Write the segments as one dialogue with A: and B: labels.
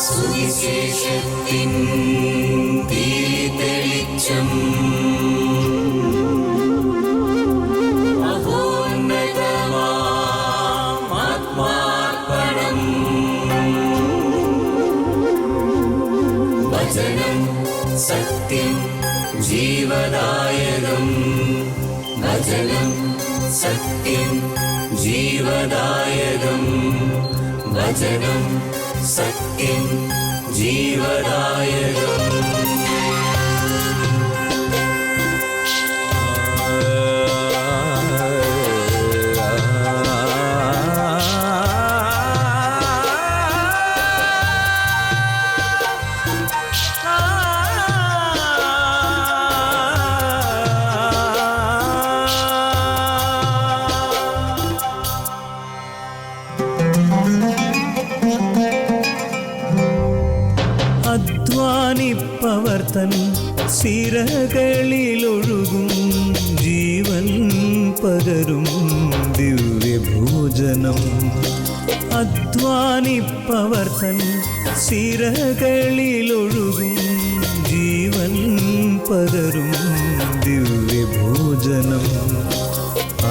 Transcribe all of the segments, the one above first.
A: സുവിശേഷത്തിൻ തെളിച്ചം ആത്മാർപ്പണം വചനം സത്യം ജീവദായകം വചനം സത്യം ജീവദായകം വചനം സത്യം ജീവദായകം.
B: അധ്വാനിപ്പവർ തൻ സിരകളിലൊഴുകും ജീവൻ പകരും ദിവ്യഭോജനം. അധ്വാനിപ്പവർ തൻ സിരകളിലൊഴുകും ജീവൻ പകരും ദിവ്യഭോജനം.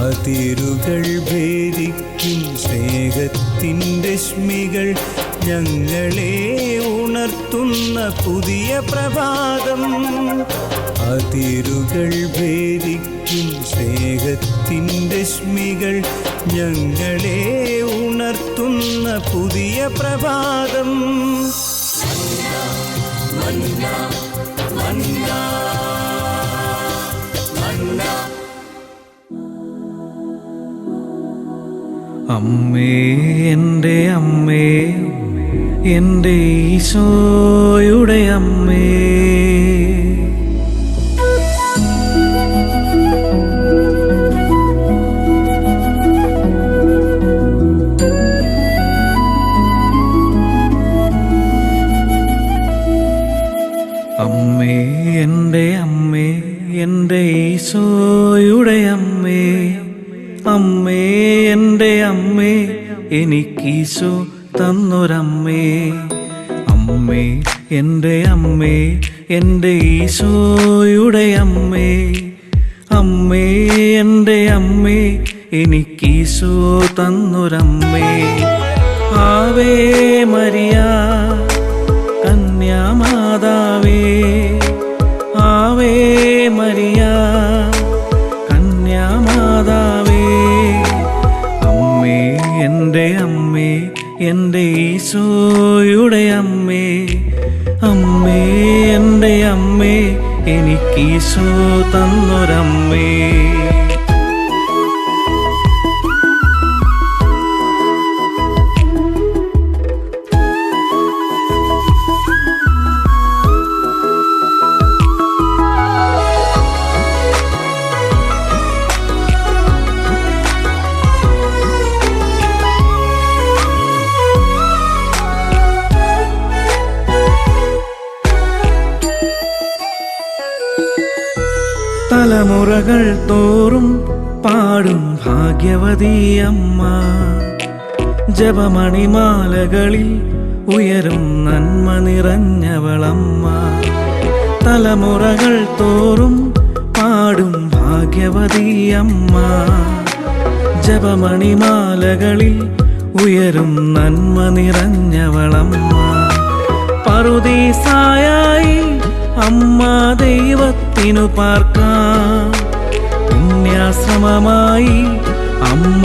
B: അതിരുകൾ ഭേദിക്കും സ്നേഹത്തിൻ്റെ രശ്മികൾ ഞങ്ങളെ ഉണർത്തുന്ന പുതിയ പ്രഭാതം. അതിരുകൾ ഭേദിക്കും സ്നേഹത്തിൻ്റെ രശ്മികൾ ഞങ്ങളെ ഉണർത്തുന്ന പുതിയ പ്രഭാതം.
C: അമ്മേ, എൻ്റെ അമ്മേ, എൻ്റെ ഈശോയുടെ അമ്മേ, അമ്മേ, എൻ്റെ അമ്മേ, എൻ്റെ ഈശോയുടെ അമ്മേ, അമ്മേ, എൻ്റെ അമ്മേ, എനിക്കീശോ തന്നൊരമ്മേ. അമ്മേ, എൻ്റെ അമ്മേ, എൻ്റെ ഈശോയുടെ അമ്മേ, അമ്മേ, എൻ്റെ അമ്മേ, എനിക്കീശോ തന്നൊരമ്മേ. ആവേ മരിയ കന്യാമാതാവേ, ആവേ മരിയ കന്യാമാതാവേ. അമ്മേ, എൻ്റെ അമ്മേ, എൻ്റെ ഈശോയുടെ അമ്മേ, അമ്മേ, എൻ്റെ അമ്മേ, എനിക്കീശോ തന്നൊരമ്മേ. തലമുറകൾ തോറും പാടും ഭാഗ്യവതിയമ്മ, ജപമണിമാലകളിൽ ഉയരും നന്മ നിറഞ്ഞവളമ്മ. തലമുറകൾ തോറും പാടും ഭാഗ്യവതിയമ്മ, ജപമണിമാലകളിൽ ഉയരും നന്മ നിറഞ്ഞവളമ്മ. പറുദീസായായി അമ്മ ദൈവത്തിനു പാർക്കാം, പുണ്യാശ്രമമായി അമ്മ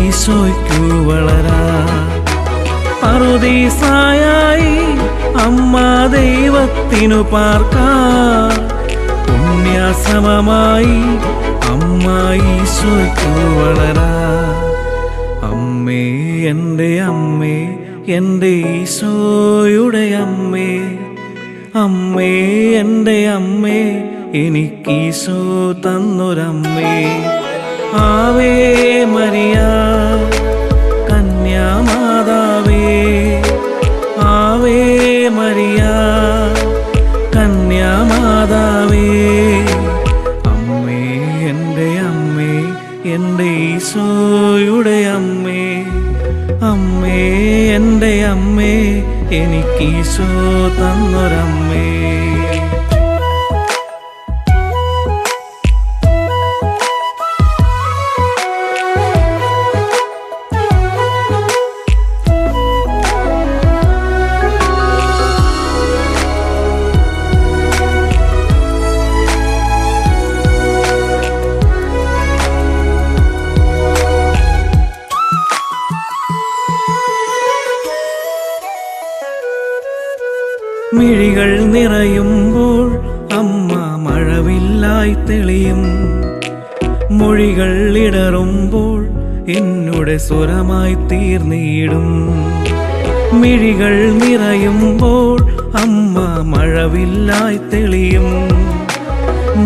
C: ഈശോയ്ക്കു വളരാം. പറുദീസായായി അമ്മ ദൈവത്തിനു പാർക്കാം, പുണ്യാശ്രമമായി അമ്മ ഈശോയ്ക്കു വളരാം. അമ്മേ, എൻ്റെ അമ്മേ, എൻ്റെ ഈശോയുടെ അമ്മേ, അമ്മേ, എൻ്റെ അമ്മേ, എനിക്കീശോ തന്നൊരമ്മേ. ആവേ മരിയ കന്യാമാതാവേ, ആവേ മരിയ കന്യാമാതാവേ. അമ്മേ, എൻ്റെ ഈശോയുടെ അമ്മേ, അമ്മേ എൻ്റെ അമ്മേ, എനിക്കീശോ തന്നൊരമ്മേ. മിഴികൾ നിറയുമ്പോൾ അമ്മ മഴവില്ലായി തെളിയും. മൊഴികൾ ഇടറുമ്പോൾ എന്നുടെ സ്വരമായി തീർന്നിടും. മിഴികൾ നിറയുമ്പോൾ അമ്മ മഴവില്ലായി തെളിയും.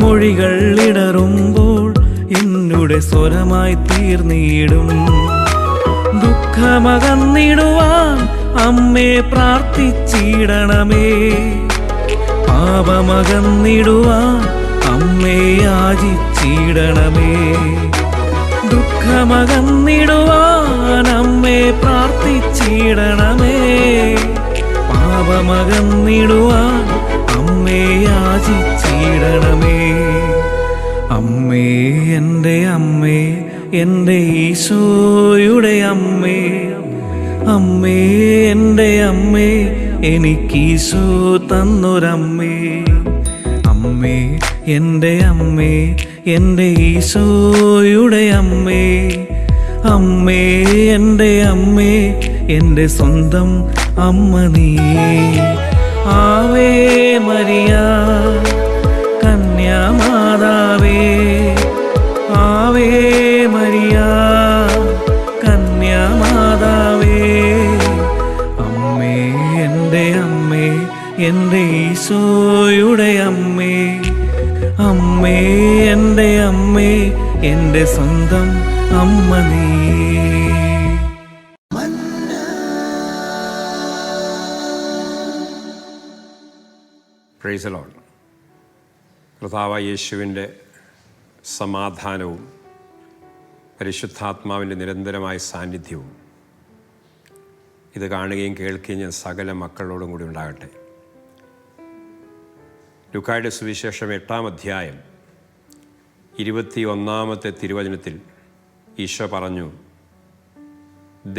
C: മൊഴികൾ ഇടറുമ്പോൾ എന്നുടെ സ്വരമായി തീർന്നിടും. ദുഃഖമകന്നിടുവാൻ അമ്മേ പ്രാർത്ഥിച്ചിടണമേ. പാപമകന്നിടുവാൻ അമ്മേ യാചിച്ചിടണമേ. ദുഃഖമകന്നിടുവാൻ അമ്മേ പ്രാർത്ഥിച്ചിടണമേ. പാപമകന്നിടുവാൻ അമ്മേ യാചിച്ചിടണമേ. അമ്മേ എൻ്റെ അമ്മേ, എൻ്റെ ഈശോയുടെ അമ്മേ, അമ്മേ എൻ്റെ അമ്മേ, എനിക്കീശോ തന്നൊരമ്മേ. അമ്മേ എൻ്റെ അമ്മേ, എൻ്റെ ഈശോയുടെ അമ്മേ, അമ്മേ എൻ്റെ അമ്മേ, എൻ്റെ സ്വന്തം അമ്മ നീ. ആവേ മരിയ കന്യാമാതാവേ, ആവേ മരിയ കന്യാമാതാവേ. അമ്മേ എൻ്റെ അമ്മേ, എൻ്റെ ഈശോയുടെ അമ്മേ, അമ്മേ എൻ്റെ അമ്മേ, എൻ്റെ സ്വന്തം അമ്മ നീ.
D: Praise the Lord. കർത്താവായ യേശുവിൻ്റെ സമാധാനവും പരിശുദ്ധാത്മാവിൻ്റെ നിരന്തരമായ സാന്നിധ്യവും ഇത് കാണുകയും കേൾക്കുകയും ഞാൻ സകല മക്കളോടും കൂടി ഉണ്ടാകട്ടെ. ലൂക്കായുടെ സുവിശേഷം 8-ാം അധ്യായം 21-ാമത്തെ തിരുവചനത്തിൽ ഈശോ പറഞ്ഞു,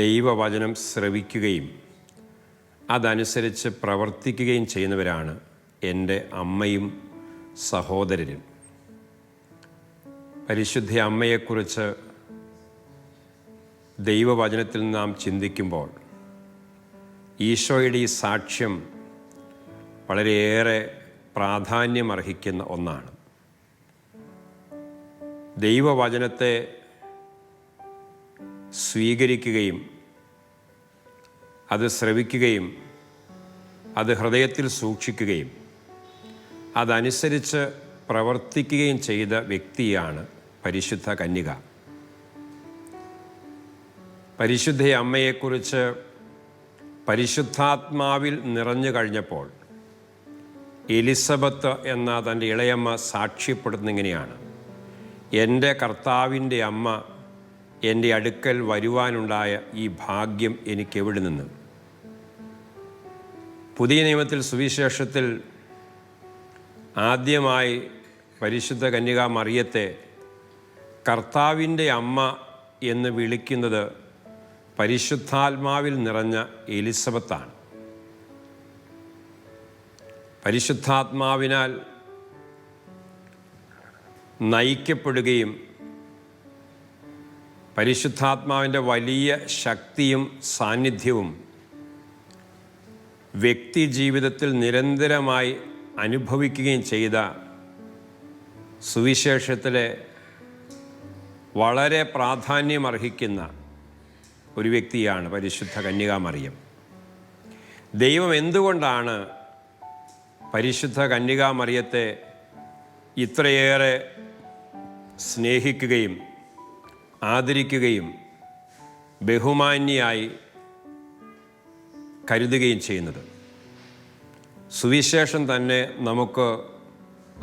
D: ദൈവവചനം ശ്രവിക്കുകയും അതനുസരിച്ച് പ്രവർത്തിക്കുകയും ചെയ്യുന്നവരാണ് എൻ്റെ അമ്മയും സഹോദരരും. പരിശുദ്ധ അമ്മയെക്കുറിച്ച് ദൈവവചനത്തിൽ നാം ചിന്തിക്കുമ്പോൾ ഈശോയുടെ ഈ സാക്ഷ്യം വളരെയേറെ പ്രാധാന്യമർഹിക്കുന്ന ഒന്നാണ്. ദൈവവചനത്തെ സ്വീകരിക്കുകയും അത് ശ്രവിക്കുകയും അത് ഹൃദയത്തിൽ സൂക്ഷിക്കുകയും അതനുസരിച്ച് പ്രവർത്തിക്കുകയും ചെയ്ത വ്യക്തിയാണ് പരിശുദ്ധ കന്യക. പരിശുദ്ധ അമ്മയെക്കുറിച്ച് പരിശുദ്ധാത്മാവിൽ നിറഞ്ഞു കഴിഞ്ഞപ്പോൾ എലിസബത്ത് എന്ന തൻ്റെ ഇളയമ്മ സാക്ഷ്യപ്പെടുന്നിങ്ങനെയാണ്, എൻ്റെ കർത്താവിൻ്റെ അമ്മ എൻ്റെ അടുക്കൽ വരുവാനുണ്ടായ ഈ ഭാഗ്യം എനിക്കെവിടെ നിന്ന്. പുതിയ നിയമത്തിൽ സുവിശേഷത്തിൽ ആദ്യമായി പരിശുദ്ധ കന്യക മറിയത്തെ കർത്താവിൻ്റെ അമ്മ എന്ന് വിളിക്കുന്നത് പരിശുദ്ധാത്മാവിൽ നിറഞ്ഞ എലിസബത്താണ്. പരിശുദ്ധാത്മാവിനാൽ നയിക്കപ്പെടുകയും പരിശുദ്ധാത്മാവിൻ്റെ വലിയ ശക്തിയും സാന്നിധ്യവും വ്യക്തി ജീവിതത്തിൽ നിരന്തരമായി അനുഭവിക്കുകയും ചെയ്ത സുവിശേഷത്തിലെ വളരെ പ്രാധാന്യമർഹിക്കുന്ന ഒരു വ്യക്തിയാണ് പരിശുദ്ധ കന്യക മറിയം. ദൈവം എന്തുകൊണ്ടാണ് പരിശുദ്ധ കന്യക മറിയത്തെ ഇത്രയേറെ സ്നേഹിക്കുകയും ആദരിക്കുകയും ബഹുമാന്യയായി കരുതുകയും ചെയ്യുന്നത്? സുവിശേഷം തന്നെ നമുക്ക്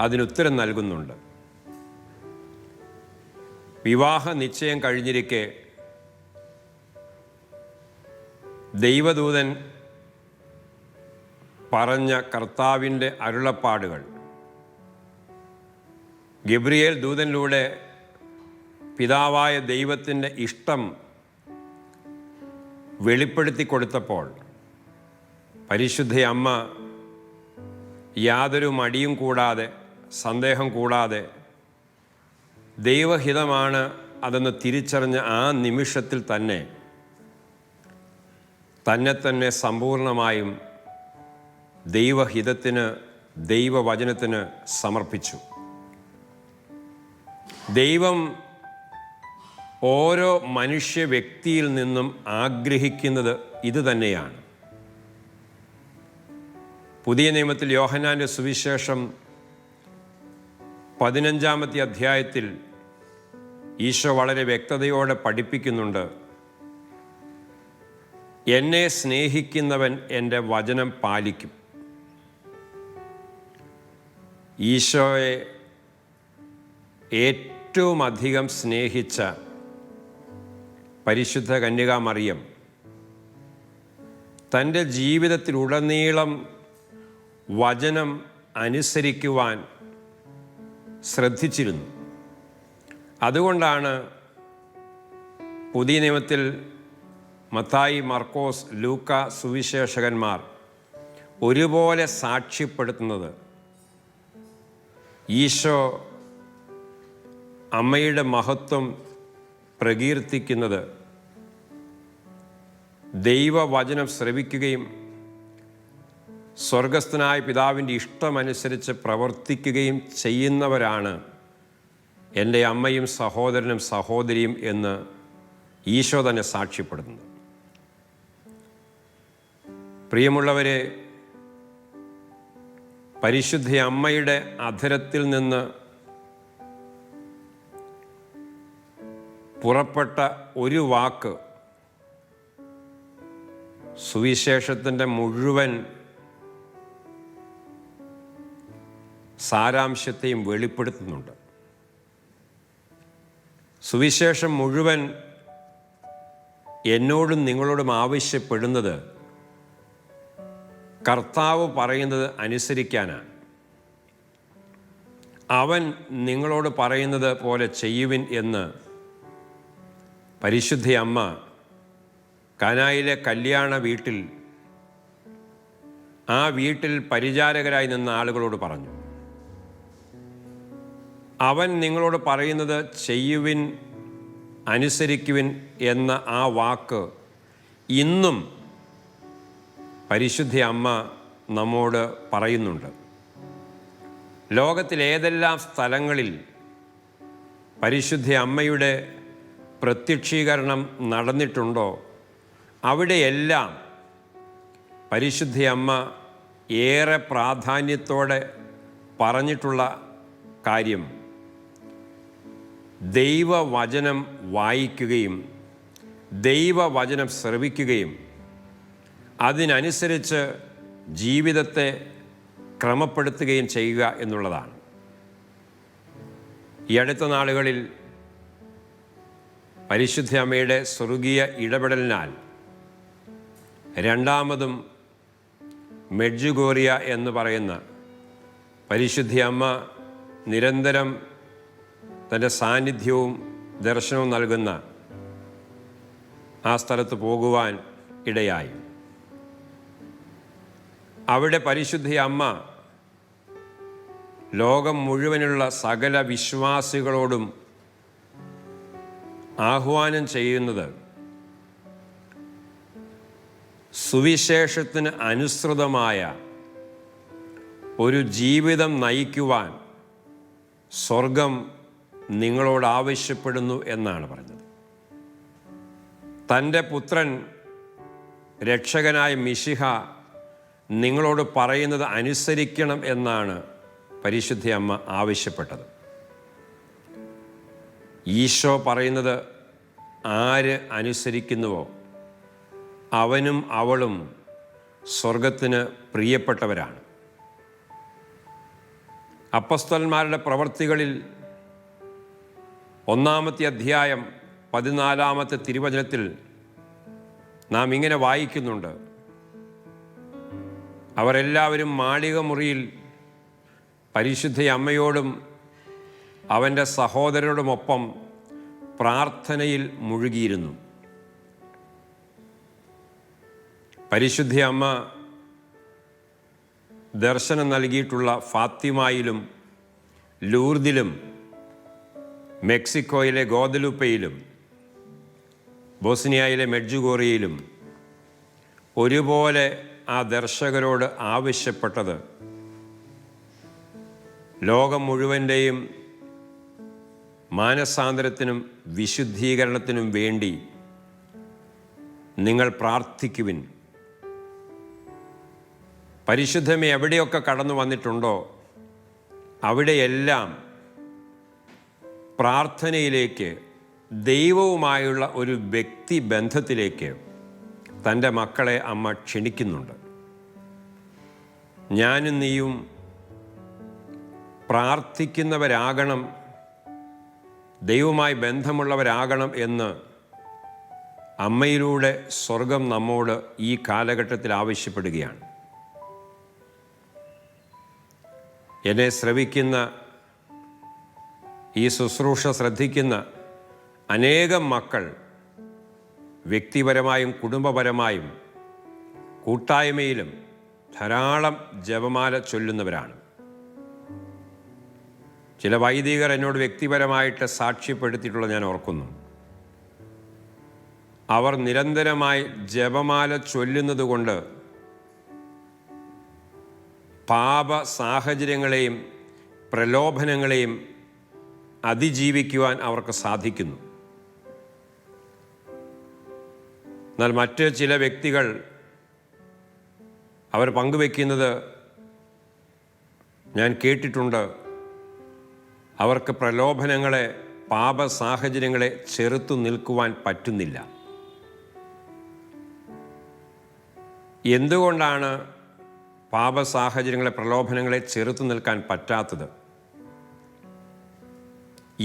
D: അതിനുത്തരം നൽകുന്നുണ്ട്. വിവാഹ നിശ്ചയം കഴിഞ്ഞിരിക്കെ ദൈവദൂതൻ പറഞ്ഞ കർത്താവിൻ്റെ അരുളപ്പാടുകൾ ഗബ്രിയേൽ ദൂതനിലൂടെ പിതാവായ ദൈവത്തിൻ്റെ ഇഷ്ടം വെളിപ്പെടുത്തി കൊടുത്തപ്പോൾ പരിശുദ്ധ അമ്മ യാതൊരു മടിയും കൂടാതെ, സന്ദേഹം കൂടാതെ ദൈവഹിതമാണ് അതെന്ന് തിരിച്ചറിഞ്ഞ ആ നിമിഷത്തിൽ തന്നെ തന്നെ സമ്പൂർണമായും ദൈവഹിതത്തിന്, ദൈവവചനത്തിന് സമർപ്പിച്ചു. ദൈവം ഓരോ മനുഷ്യ വ്യക്തിയിൽ നിന്നും ആഗ്രഹിക്കുന്നത് ഇത് തന്നെയാണ്. പുതിയ നിയമത്തിൽ യോഹന്നാൻ്റെ സുവിശേഷം 15-ാമത്തെ അധ്യായത്തിൽ ഈശോ വളരെ വ്യക്തതയോടെ പഠിപ്പിക്കുന്നുണ്ട്, എന്നെ സ്നേഹിക്കുന്നവൻ എൻ്റെ വചനം പാലിക്കും. ഈശോയെ ഏറ്റവും അധികം സ്നേഹിച്ച പരിശുദ്ധ കന്യകാമറിയം തൻ്റെ ജീവിതത്തിലുടനീളം വചനം അനുസരിക്കുവാൻ ശ്രദ്ധിച്ചിരുന്നു. അതുകൊണ്ടാണ് പുതിയ നിയമത്തിൽ മത്തായി, മർക്കോസ്, ലൂക്ക സുവിശേഷകന്മാർ ഒരുപോലെ സാക്ഷ്യപ്പെടുത്തുന്നത് ഈശോ അമ്മയുടെ മഹത്വം പ്രകീർത്തിക്കുന്നത് ദൈവവചനം ശ്രവിക്കുകയും സ്വർഗസ്ഥനായ പിതാവിൻ്റെ ഇഷ്ടമനുസരിച്ച് പ്രവർത്തിക്കുകയും ചെയ്യുന്നവരാണ് എൻ്റെ അമ്മയും സഹോദരനും സഹോദരിയും എന്ന് ഈശോ തന്നെ സാക്ഷ്യപ്പെടുന്നത്. പ്രിയമുള്ളവരെ, പരിശുദ്ധ അമ്മയുടെ അധരത്തിൽ നിന്ന് പുറപ്പെട്ട ഒരു വാക്ക് സുവിശേഷത്തിൻ്റെ മുഴുവൻ സാരാംശത്തെയും വെളിപ്പെടുത്തുന്നുണ്ട്. സുവിശേഷം മുഴുവൻ എന്നോടും നിങ്ങളോടും ആവശ്യപ്പെടുന്നത് കർത്താവ് പറയുന്നത് അനുസരിക്കാനാണ്. അവൻ നിങ്ങളോട് പറയുന്നത് പോലെ ചെയ്യുവിൻ എന്ന് പരിശുദ്ധ അമ്മ കാനായിലെ കല്യാണ വീട്ടിൽ, ആ വീട്ടിൽ പരിചാരകരായി നിന്ന ആളുകളോട് പറഞ്ഞു. അവൻ നിങ്ങളോട് പറയുന്നത് ചെയ്യുവിൻ, അനുസരിക്കുവിൻ എന്ന ആ വാക്ക് ഇന്നും പരിശുദ്ധ അമ്മ നമ്മോട് പറയുന്നുണ്ട്. ലോകത്തിലേതെല്ലാം സ്ഥലങ്ങളിൽ പരിശുദ്ധ അമ്മയുടെ പ്രത്യക്ഷീകരണം നടന്നിട്ടുണ്ടോ അവിടെയെല്ലാം പരിശുദ്ധ അമ്മ ഏറെ പ്രാധാന്യത്തോടെ പറഞ്ഞിട്ടുള്ള കാര്യം ദൈവവചനം വായിക്കുകയും ദൈവവചനം ശ്രവിക്കുകയും അതിനനുസരിച്ച് ജീവിതത്തെ ക്രമപ്പെടുത്തുകയും ചെയ്യുക എന്നുള്ളതാണ്. ഈ അടുത്ത നാളുകളിൽ പരിശുദ്ധ അമ്മയുടെ സ്വർഗീയ ഇടപെടലിനാൽ രണ്ടാമതും മെഡ്ജുഗോറിയ എന്ന് പറയുന്ന പരിശുദ്ധ അമ്മ നിരന്തരം തൻ്റെ സാന്നിധ്യവും ദർശനവും നൽകുന്ന ആ സ്ഥലത്ത് പോകുവാൻ ഇടയായി. അവിടെ പരിശുദ്ധ അമ്മ ലോകം മുഴുവനുള്ള സകല വിശ്വാസികളോടും ആഹ്വാനം ചെയ്യുന്നത് സുവിശേഷത്തിന് അനുസൃതമായ ഒരു ജീവിതം നയിക്കുവാൻ സ്വർഗം നിങ്ങളോട് ആവശ്യപ്പെടുന്നു എന്നാണ് പറഞ്ഞത്. തൻ്റെ പുത്രൻ രക്ഷകനായ മിശിഹ നിങ്ങളോട് പറയുന്നത് അനുസരിക്കണം എന്നാണ് പരിശുദ്ധ അമ്മ ആവശ്യപ്പെട്ടത്. ഈശോ പറയുന്നത് ആര് അനുസരിക്കുന്നുവോ അവനും അവളും സ്വർഗത്തിന് പ്രിയപ്പെട്ടവരാണ്. അപ്പസ്തലന്മാരുടെ പ്രവൃത്തികളിൽ 1-ാമത്തെ അധ്യായം 14-ാമത്തെ തിരുവചനത്തിൽ നാം ഇങ്ങനെ വായിക്കുന്നുണ്ട്. അവരെല്ലാവരും മാളിക മുറിയിൽ പരിശുദ്ധ അമ്മയോടും അവൻ്റെ സഹോദരരോടുമൊപ്പം പ്രാർത്ഥനയിൽ മുഴുകിയിരുന്നു. പരിശുദ്ധ അമ്മ ദർശനം നൽകിയിട്ടുള്ള ഫാത്തിമയിലും ലൂർദിലും മെക്സിക്കോയിലെ ഗോദലുപ്പയിലും ബോസ്നിയയിലെ മെഡ്ജുഗോറിയയിലും ഒരുപോലെ ആ ദർശകരോട് ആവശ്യപ്പെട്ടത് ലോകം മുഴുവൻ്റെയും മാനസാന്തരത്തിനും വിശുദ്ധീകരണത്തിനും വേണ്ടി നിങ്ങൾ പ്രാർത്ഥിക്കുവിൻ. പരിശുദ്ധമേ എവിടെയൊക്കെ കടന്നു വന്നിട്ടുണ്ടോ അവിടെയെല്ലാം പ്രാർത്ഥനയിലേക്ക്, ദൈവവുമായുള്ള ഒരു വ്യക്തിബന്ധത്തിലേക്ക് തൻ്റെ മക്കളെ അമ്മ ക്ഷണിക്കുന്നുണ്ട്. ഞാനും നീയും പ്രാർത്ഥിക്കുന്നവരാകണം, ദൈവവുമായി ബന്ധമുള്ളവരാകണം എന്ന് അമ്മയിലൂടെ സ്വർഗം നമ്മോട് ഈ കാലഘട്ടത്തിൽ ആവശ്യപ്പെടുകയാണ്. എന്നെ ശ്രവിക്കുന്ന, ഈ ശുശ്രൂഷ ശ്രദ്ധിക്കുന്ന അനേകം മക്കൾ വ്യക്തിപരമായും കുടുംബപരമായും കൂട്ടായ്മയിലും ധാരാളം ജപമാല ചൊല്ലുന്നവരാണ്. ചില വൈദികർ എന്നോട് വ്യക്തിപരമായിട്ട് സാക്ഷ്യപ്പെടുത്തിയിട്ടുള്ളത് ഞാൻ ഓർക്കുന്നു. അവർ നിരന്തരമായി ജപമാല ചൊല്ലുന്നത് കൊണ്ട് പാപ സാഹചര്യങ്ങളെയും പ്രലോഭനങ്ങളെയും അതിജീവിക്കുവാൻ അവർക്ക് സാധിക്കുന്നു. എന്നാൽ മറ്റ് ചില വ്യക്തികൾ അവർ പങ്കുവെക്കുന്നത് ഞാൻ കേട്ടിട്ടുണ്ട്. അവർക്ക് പ്രലോഭനങ്ങളെ, പാപ സാഹചര്യങ്ങളെ ചെറുത്തു നിൽക്കുവാൻ പറ്റുന്നില്ല. എന്തുകൊണ്ടാണ് പാപ സാഹചര്യങ്ങളെ, പ്രലോഭനങ്ങളെ ചെറുത്തു നിൽക്കാൻ പറ്റാത്തത്?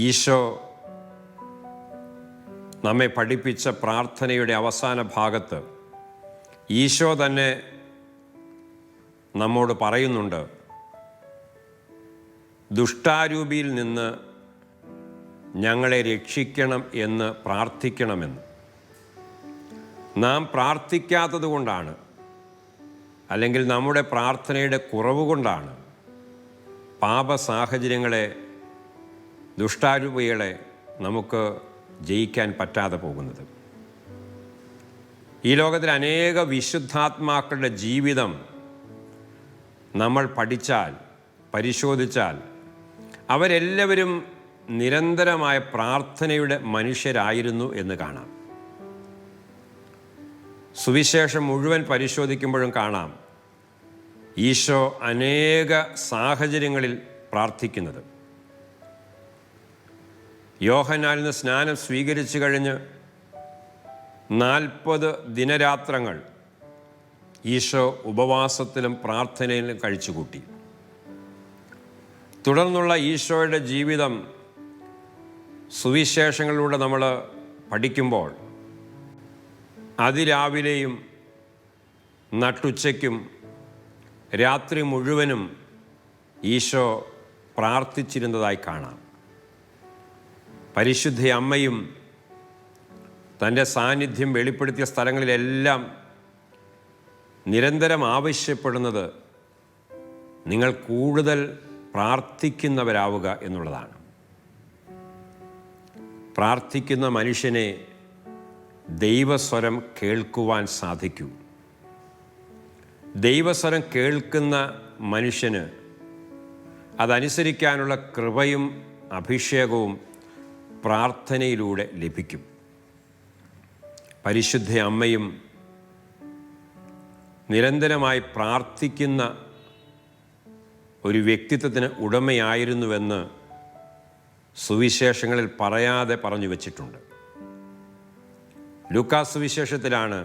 D: ഈശോ നമ്മെ പഠിപ്പിച്ച പ്രാർത്ഥനയുടെ അവസാന ഭാഗത്ത് ഈശോ തന്നെ നമ്മോട് പറയുന്നുണ്ട്, ദുഷ്ടാരൂപിയിൽ നിന്ന് ഞങ്ങളെ രക്ഷിക്കണം എന്ന് പ്രാർത്ഥിക്കണമെന്ന്. നാം പ്രാർത്ഥിക്കാത്തത് കൊണ്ടാണ്, അല്ലെങ്കിൽ നമ്മുടെ പ്രാർത്ഥനയുടെ കുറവ് കൊണ്ടാണ് പാപ സാഹചര്യങ്ങളെ, ദുഷ്ടാരൂപികളെ നമുക്ക് ജയിക്കാൻ പറ്റാതെ പോകുന്നത്. ഈ ലോകത്തിൽ അനേക വിശുദ്ധാത്മാക്കളുടെ ജീവിതം നമ്മൾ പഠിച്ചാൽ, പരിശോധിച്ചാൽ അവരെല്ലാവരും നിരന്തരമായ പ്രാർത്ഥനയുടെ മനുഷ്യരായിരുന്നു എന്ന് കാണാം. സുവിശേഷം മുഴുവൻ പരിശോധിക്കുമ്പോഴും കാണാം ഈശോ അനേക സാഹചര്യങ്ങളിൽ പ്രാർത്ഥിക്കുന്നത്. യോഹന്നാനിൽ നിന്ന് സ്നാനം സ്വീകരിച്ചു കഴിഞ്ഞ് 40 ദിനരാത്രങ്ങൾ ഈശോ ഉപവാസത്തിലും പ്രാർത്ഥനയിലും കഴിച്ചുകൂട്ടി. തുടർന്നുള്ള ഈശോയുടെ ജീവിതം സുവിശേഷങ്ങളിലൂടെ നമ്മൾ പഠിക്കുമ്പോൾ അതിരാവിലെയും നട്ടുച്ചയ്ക്കും രാത്രി മുഴുവനും ഈശോ പ്രാർത്ഥിച്ചിരുന്നതായി കാണാം. പരിശുദ്ധ അമ്മയും തൻ്റെ സാന്നിധ്യം വെളിപ്പെടുത്തിയ സ്ഥലങ്ങളിലെല്ലാം നിരന്തരം ആവശ്യപ്പെടുന്നത് നിങ്ങൾ കൂടുതൽ പ്രാർത്ഥിക്കുന്നവരാവുക എന്നുള്ളതാണ്. പ്രാർത്ഥിക്കുന്ന മനുഷ്യനെ ദൈവസ്വരം കേൾക്കുവാൻ സാധിക്കൂ. ദൈവസ്വരം കേൾക്കുന്ന മനുഷ്യന് അതനുസരിക്കാനുള്ള കൃപയും അഭിഷേകവും പ്രാർത്ഥനയിലൂടെ ലഭിക്കും. പരിശുദ്ധ അമ്മയും നിരന്തരമായി പ്രാർത്ഥിക്കുന്ന ഒരു വ്യക്തിത്വത്തിന് ഉടമയായിരുന്നുവെന്ന് സുവിശേഷങ്ങളിൽ പറയാതെ പറഞ്ഞു വച്ചിട്ടുണ്ട്. ലൂക്കാസ് സുവിശേഷത്തിലാണ്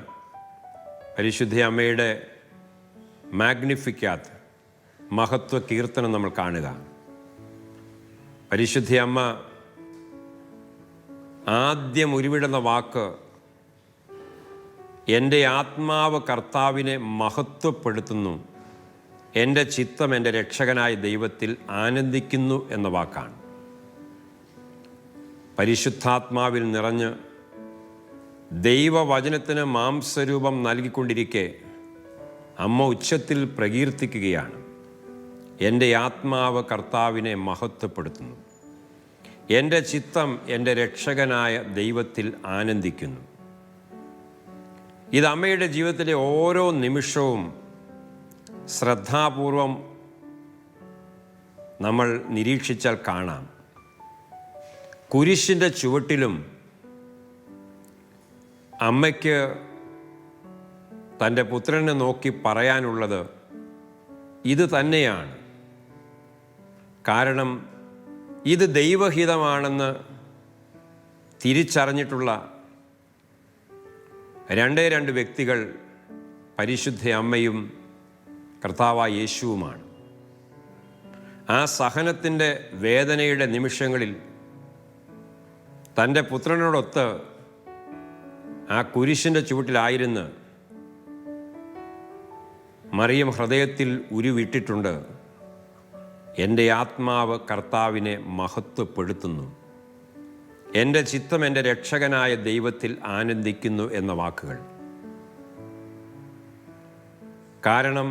D: പരിശുദ്ധ അമ്മയുടെ മാഗ്നിഫിക്കാത്ത്, മഹത്വ കീർത്തനം നമ്മൾ കാണുക. പരിശുദ്ധ അമ്മ ആദ്യം ഉരുവിടുന്ന വാക്ക് എൻ്റെ ആത്മാവ് കർത്താവിനെ മഹത്വപ്പെടുത്തുന്നു, എൻ്റെ ചിത്തം എൻ്റെ രക്ഷകനായ ദൈവത്തിൽ ആനന്ദിക്കുന്നു എന്ന വാക്കാണ്. പരിശുദ്ധാത്മാവിൽ നിറഞ്ഞ് ദൈവവചനത്തിന് മാംസരൂപം നൽകിക്കൊണ്ടിരിക്കെ അമ്മ ഉച്ചത്തിൽ പ്രകീർത്തിക്കുകയാണ്, എൻ്റെ ആത്മാവ് കർത്താവിനെ മഹത്വപ്പെടുത്തുന്നു, എൻ്റെ ചിത്തം എൻ്റെ രക്ഷകനായ ദൈവത്തിൽ ആനന്ദിക്കുന്നു. ഇത് അമ്മയുടെ ജീവിതത്തിലെ ഓരോ നിമിഷവും ശ്രദ്ധാപൂർവം നമ്മൾ നിരീക്ഷിച്ചാൽ കാണാം. കുരിശിൻ്റെ ചുവട്ടിലും അമ്മയ്ക്ക് തൻ്റെ പുത്രനെ നോക്കി പറയാനുള്ളത് ഇത് തന്നെയാണ്. കാരണം ഇത് ദൈവഹിതമാണെന്ന് തിരിച്ചറിഞ്ഞിട്ടുള്ള രണ്ട് വ്യക്തികൾ പരിശുദ്ധ അമ്മയും കർത്താവായ യേശുവുമാണ്. ആ സഹനത്തിൻ്റെ വേദനയുടെ നിമിഷങ്ങളിൽ തൻ്റെ പുത്രനോടൊത്ത് ആ കുരിശിൻ്റെ ചുവട്ടിലായിരുന്ന് മറിയം ഹൃദയത്തിൽ ഉരുവിട്ടിട്ടുണ്ട്, എൻ്റെ ആത്മാവ് കർത്താവിനെ മഹത്വപ്പെടുത്തുന്നു, എൻ്റെ ചിത്തം എൻ്റെ രക്ഷകനായ ദൈവത്തിൽ ആനന്ദിക്കുന്നു എന്ന വാക്കുകൾ. കാരണം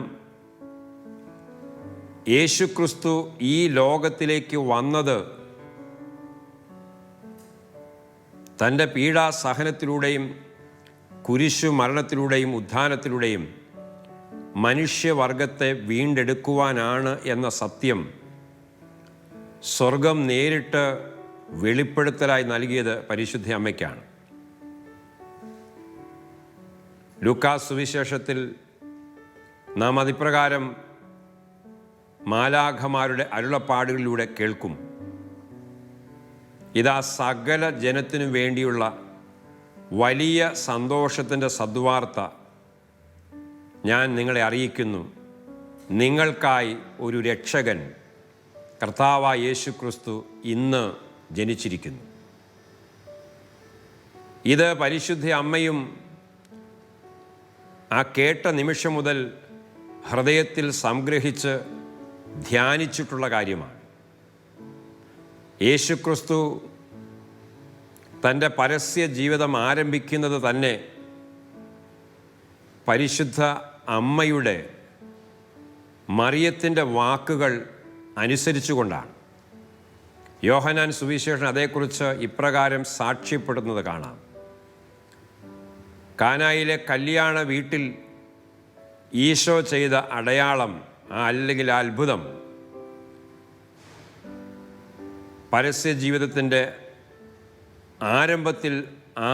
D: യേശുക്രിസ്തു ഈ ലോകത്തിലേക്ക് വന്നത് തൻ്റെ പീഡാസഹനത്തിലൂടെയും കുരിശു മരണത്തിലൂടെയും ഉത്ഥാനത്തിലൂടെയും മനുഷ്യവർഗത്തെ വീണ്ടെടുക്കുവാനാണ് എന്ന സത്യം സ്വർഗം നേരിട്ട് വെളിപ്പെടുത്തലായി നൽകിയത് പരിശുദ്ധ അമ്മയ്ക്കാണ്. ലൂക്കാസ് സുവിശേഷത്തിൽ നാം അതിപ്രകാരം മാലാഖമാരുടെ അരുളപ്പാടുകളിലൂടെ കേൾക്കും, ഇതാ സകല ജനത്തിനു വേണ്ടിയുള്ള വലിയ സന്തോഷത്തിൻ്റെ സദ്വാർത്ത ഞാൻ നിങ്ങളെ അറിയിക്കുന്നു, നിങ്ങൾക്കായി ഒരു രക്ഷകൻ കർത്താവായ യേശുക്രിസ്തു ഇന്ന് ജനിച്ചിരിക്കുന്നു. ഇത് പരിശുദ്ധ അമ്മയും ആ കേട്ട നിമിഷം മുതൽ ഹൃദയത്തിൽ സംഗ്രഹിച്ച് ധ്യാനിച്ചിട്ടുള്ള കാര്യമാണ്. യേശുക്രിസ്തു തൻ്റെ പരസ്യ ജീവിതം ആരംഭിക്കുന്നത് തന്നെ പരിശുദ്ധ അമ്മയുടെ മറിയത്തിൻ്റെ വാക്കുകൾ അനുസരിച്ചുകൊണ്ടാണ്. യോഹന്നാൻ സുവിശേഷൻ അതേക്കുറിച്ച് ഇപ്രകാരം സാക്ഷ്യപ്പെടുന്നത് കാണാം. കാനായിലെ കല്യാണ വീട്ടിൽ ഈശോ ചെയ്ത അടയാളം, അല്ലെങ്കിൽ അത്ഭുതം, പരസ്യ ജീവിതത്തിൻ്റെ ആരംഭത്തിൽ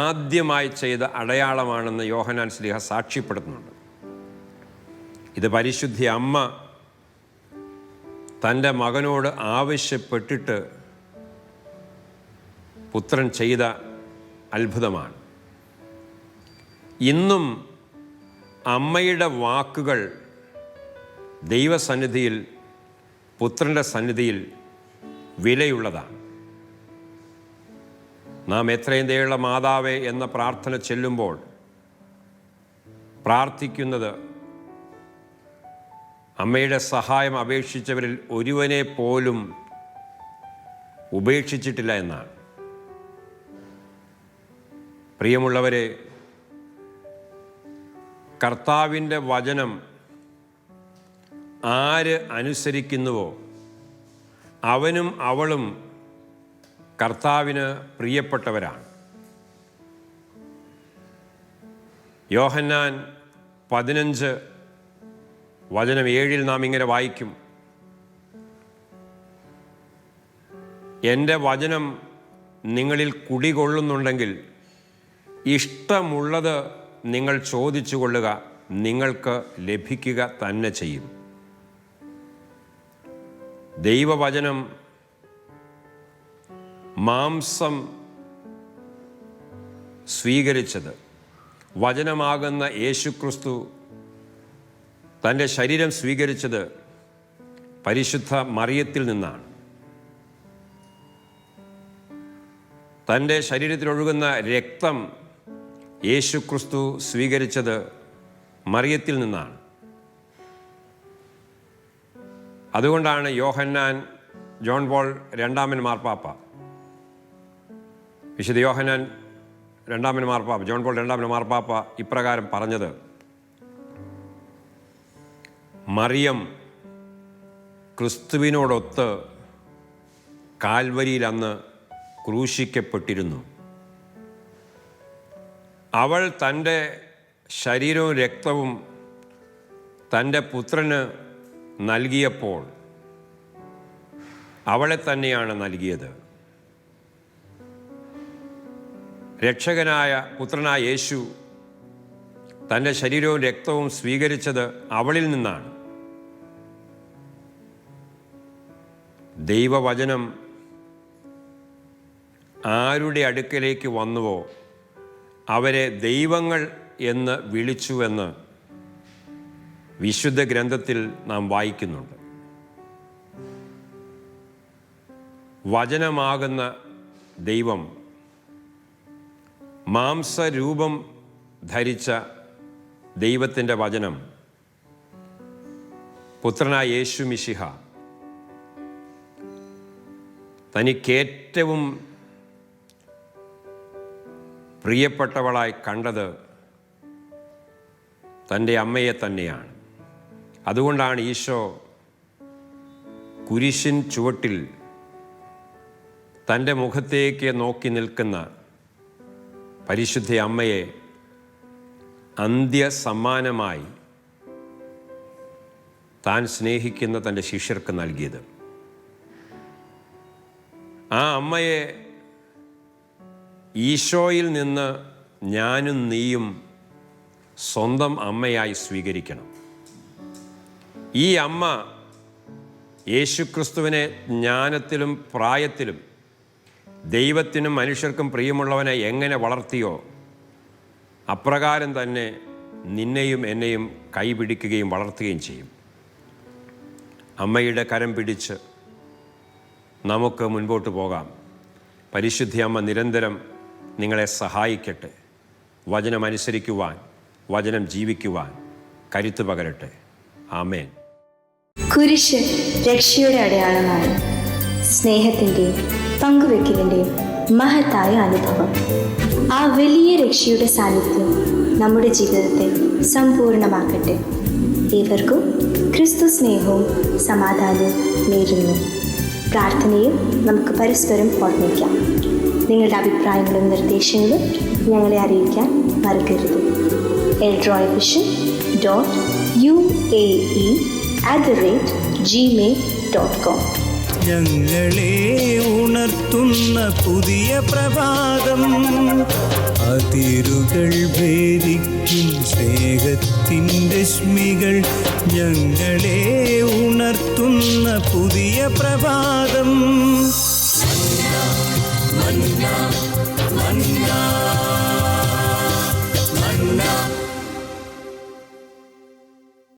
D: ആദ്യമായി ചെയ്ത അടയാളമാണെന്ന് യോഹന്നാൻ ശ്ലീഹ സാക്ഷ്യപ്പെടുത്തുന്നുണ്ട്. ഇത് പരിശുദ്ധ അമ്മ തൻ്റെ മകനോട് ആവശ്യപ്പെട്ടിട്ട് പുത്രൻ ചെയ്ത അത്ഭുതമാണ്. ഇന്നും അമ്മയുടെ വാക്കുകൾ ദൈവസന്നിധിയിൽ, പുത്രൻ്റെ സന്നിധിയിൽ വിലയുള്ളതാണ്. നാം എത്രയും ദയുള്ള മാതാവേ എന്ന പ്രാർത്ഥന ചെല്ലുമ്പോൾ പ്രാർത്ഥിക്കുന്നത് അമ്മയുടെ സഹായം അപേക്ഷിച്ചവരിൽ ഒരുവനെ പോലും ഉപേക്ഷിച്ചിട്ടില്ല എന്നാണ്. പ്രിയമുള്ളവരെ, കർത്താവിൻ്റെ വചനം ആര് അനുസരിക്കുന്നുവോ അവനും അവളും കർത്താവിന് പ്രിയപ്പെട്ടവരാണ്. യോഹന്നാൻ 15 വചനം 7 നാം ഇങ്ങനെ വായിക്കും, എൻ്റെ വചനം നിങ്ങളിൽ കുടികൊള്ളുന്നുണ്ടെങ്കിൽ ഇഷ്ടമുള്ളത് നിങ്ങൾ ചോദിച്ചു കൊള്ളുക, നിങ്ങൾക്ക് ലഭിക്കുക തന്നെ ചെയ്യും. ദൈവവചനം മാംസം സ്വീകരിച്ചത്, വചനമാകുന്ന യേശുക്രിസ്തു തൻ്റെ ശരീരം സ്വീകരിച്ചത് പരിശുദ്ധ മറിയത്തിൽ നിന്നാണ്. തൻ്റെ ശരീരത്തിലൊഴുകുന്ന രക്തം യേശു ക്രിസ്തു സ്വീകരിച്ചത് മറിയത്തിൽ നിന്നാണ്. അതുകൊണ്ടാണ് ജോൺ പോൾ രണ്ടാമൻ മാർപ്പാപ്പ, വിശുദ്ധ യോഹന്നാൻ രണ്ടാമൻ മാർപ്പാപ്പ, ജോൺ പോൾ രണ്ടാമൻ മാർപ്പാപ്പ ഇപ്രകാരം പറഞ്ഞത്: മറിയം ക്രിസ്തുവിനോടൊത്ത് കാൽവരിയിൽ അന്ന് ക്രൂശിക്കപ്പെട്ടിരുന്നു. അവൾ തൻ്റെ ശരീരവും രക്തവും തൻ്റെ പുത്രന് നൽകിയപ്പോൾ അവളെ തന്നെയാണ് നൽകിയത്. രക്ഷകനായ പുത്രനായ യേശു തൻ്റെ ശരീരവും രക്തവും സ്വീകരിച്ചത് അവളിൽ നിന്നാണ്. ദൈവവചനം ആരുടെ അടുക്കലേക്ക് വന്നുവോ അവരെ ദൈവങ്ങൾ എന്ന് വിളിച്ചുവെന്ന് വിശുദ്ധ ഗ്രന്ഥത്തിൽ നാം വായിക്കുന്നുണ്ട്. വചനമാകുന്ന ദൈവം മാംസരൂപം ധരിച്ച ദൈവത്തിൻ്റെ വചനം പുത്രനായ യേശു മിശിഹ തനിക്കേറ്റവും പ്രിയപ്പെട്ടവളായി കണ്ടത് തൻ്റെ അമ്മയെ തന്നെയാണ്. അതുകൊണ്ടാണ് ഈശോ കുരിശിൻ ചുവട്ടിൽ തൻ്റെ മുഖത്തേക്ക് നോക്കി നിൽക്കുന്ന പരിശുദ്ധ അമ്മയെ അന്ത്യസമ്മാനമായി താൻ സ്നേഹിക്കുന്ന തൻ്റെ ശിഷ്യർക്ക് നൽകിയത്. ആ അമ്മയെ ഈശോയിൽ നിന്ന് ഞാനും നീയും സ്വന്തം അമ്മയായി സ്വീകരിക്കണം. ഈ അമ്മ യേശുക്രിസ്തുവിനെ ജ്ഞാനത്തിലും പ്രായത്തിലും ദൈവത്തിനും മനുഷ്യർക്കും പ്രിയമുള്ളവനെ എങ്ങനെ വളർത്തിയോ അപ്രകാരം തന്നെ നിന്നെയും എന്നെയും കൈപിടിക്കുകയും വളർത്തുകയും ചെയ്യും. അമ്മയുടെ കരം പിടിച്ച് നമുക്ക് മുൻപോട്ട് പോകാം. പരിശുദ്ധ അമ്മ നിരന്തരം നിങ്ങളെ സഹായിക്കട്ടെ. വചനമനുസരിക്കുവാൻ, വചനം ജീവിക്കുവാൻ കരുത്ത് പകരട്ടെ. ആമേൻ.
E: കുരിശ് രക്ഷയുടെ അടയാളമാണ്. സ്നേഹത്തിൻ്റെയും പങ്കുവെക്കലിൻ്റെയും മഹത്തായ അനുഭവം. ആ വലിയ രക്ഷയുടെ സാന്നിധ്യം നമ്മുടെ ജീവിതത്തെ സമ്പൂർണ്ണമാക്കട്ടെ. ഏവർക്കും ക്രിസ്തു സ്നേഹവും സമാധാനവും നേരുന്നു. പ്രാർത്ഥനയിൽ നമുക്ക് പരസ്പരം ഓർമ്മിക്കാം. നിങ്ങളുടെ അഭിപ്രായങ്ങളും നിർദ്ദേശങ്ങളും ഞങ്ങളെ അറിയിക്കാൻ മറക്കരുത്. eldroyvision.uae@gmail.com.
B: ഞങ്ങളെ ഉണർത്തുന്ന പുതിയ പ്രഭാതം, അതിരുകൾ ഭേദിക്കും സ്നേഹത്തിൻ്റെ രശ്മികൾ. ഞങ്ങളെ ഉണർത്തുന്ന പുതിയ പ്രഭാതം,